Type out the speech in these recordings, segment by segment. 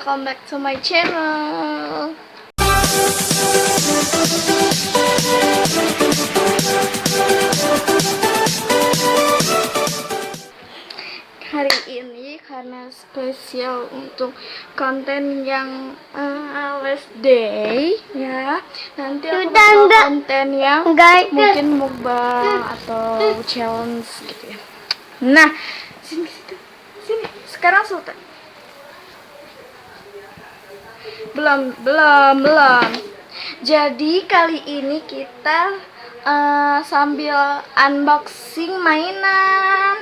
welcome back to my channel. Hari ini karena spesial untuk konten yang Last Day ya, nanti aku bakal konten yang mungkin mukbang atau challenge gitu ya. Nah, sini. Sekarang Sultan. Belum. Jadi kali ini kita sambil unboxing mainan.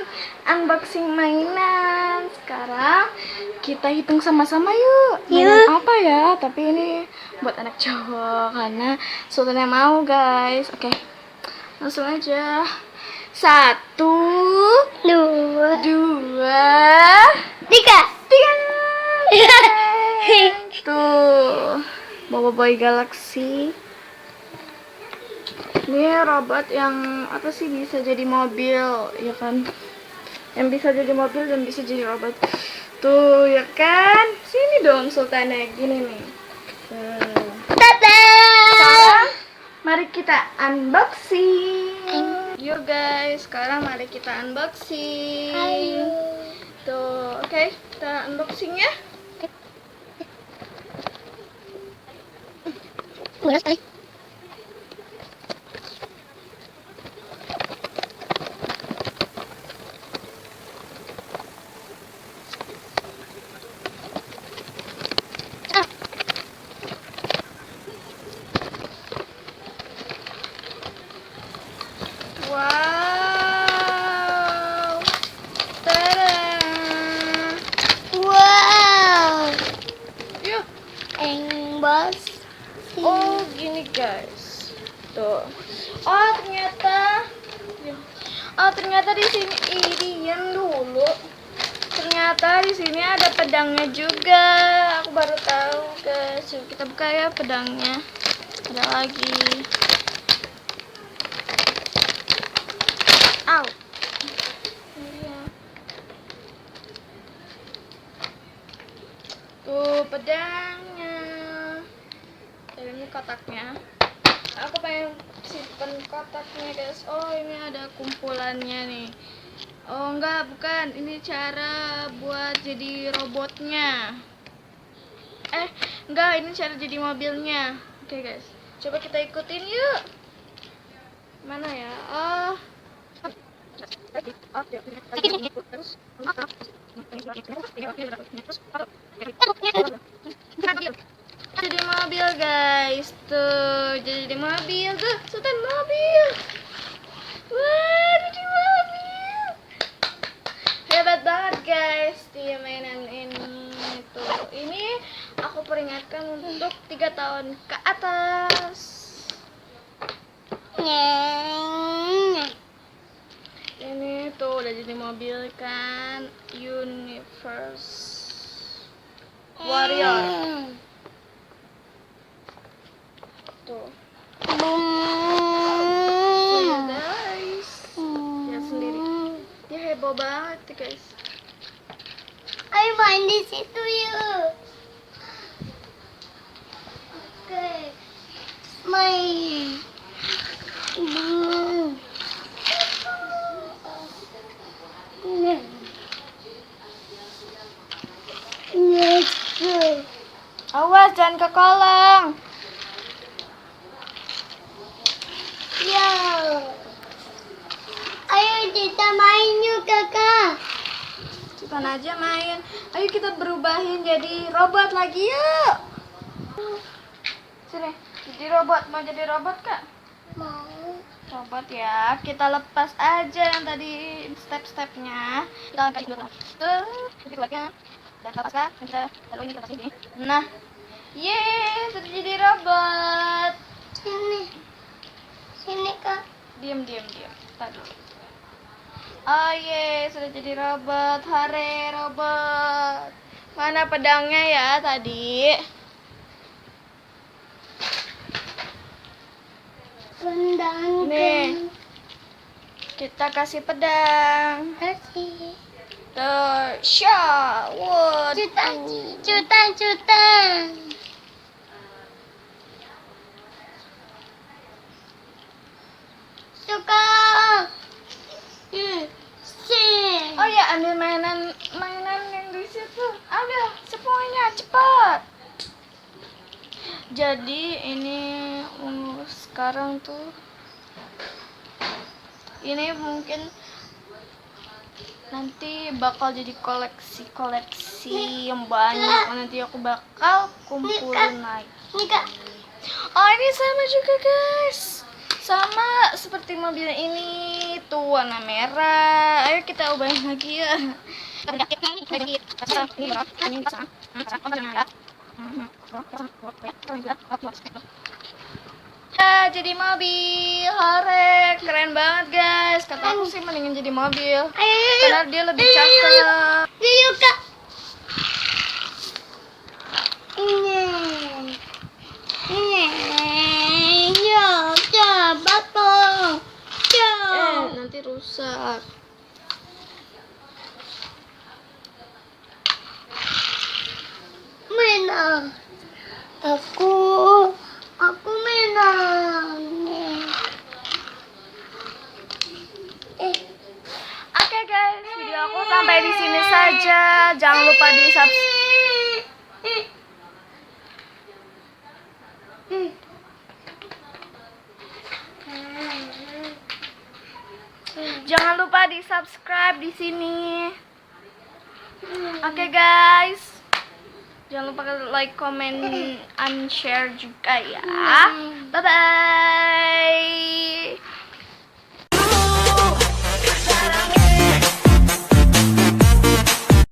Sekarang kita hitung sama-sama yuk. Mainan apa ya? Tapi ini buat anak cowok karena Sultan yang mau, guys. Oke. Langsung aja. 1, 2, 3. Tuh, Boboiboy Galaxy. Ini robot yang apa sih, bisa jadi mobil, ya kan? Yang bisa jadi mobil dan bisa jadi robot. Tuh, ya kan? Sini dong Sultana, gini nih. Sekarang mari kita unboxing. Yuk guys, sekarang mari kita unboxing. Tuh, oke, kita unboxing ya. Wow, tada! Wow, Yuk. engbos. Oh gini guys, tuh. Ternyata di sini diam dulu. Ternyata di sini ada pedangnya juga. Aku baru tahu guys. Yuk kita buka ya pedangnya. Ada lagi. Au. Iya. Tuh pedangnya. Ini kotaknya. Aku pengen simpen kotaknya guys. Oh ini ada kumpulannya nih. Oh enggak, bukan. Ini cara buat jadi robotnya. Enggak, ini cara jadi mobilnya. Oke guys, coba kita ikutin yuk. Mana ya? Jadi mobil guys, tuh jadi mobil tuh, Sultan mobil. Wah, jadi mobil. Hebat banget guys di mainan ini. Tuh, ini aku peringatkan untuk 3 tahun ke atas. Ini tuh udah jadi mobil kan, Universe Warrior. Tuh. Tuh guys. Lihat sendiri. Dia heboh banget guys. Ayo main di situ yuk. Oke, main. Awas jangan ke kolam. Ya. Ayo kita main yuk kakak. Sultan aja main. Ayo kita berubahin jadi robot lagi yuk. Sini, jadi robot. Mau jadi robot kak? Mau. Robot ya. Kita lepas aja yang tadi step-stepnya. Kita angkat dulu. Jadi keluarnya. Dan lepas kak. Kita taruh ini ke sini. Nah, yeay, sudah jadi robot. Sini kak. Diam. Tadi. Oh ye, sudah jadi robot. Hore robot. Mana pedangnya ya tadi? Pendang. Nih. Kita kasih pedang. Kasih. Tuh, wow, Cuta. Suka. Si. Oh ya, ambil mainan yang di situ. Ambil semuanya cepat. Jadi ini sekarang tuh ini mungkin nanti bakal jadi koleksi yang banyak. Nanti aku bakal kumpulin lagi. Ini Kak. Oh, ini sama juga guys, sama seperti mobil ini tuh warna merah. Ayo kita ubahin lagi ya. Ya, jadi mobil, hore, keren banget guys. Kata aku sih mendingan jadi mobil, karena dia lebih cakep. Yuk Kak. Ini. Yuk, coba tuh. Nanti rusak. Menang. Aku menang. Oke guys, video aku sampai di sini saja. Jangan lupa di subscribe di sini. Oke guys, jangan lupa like, comment, and share juga ya. Bye bye.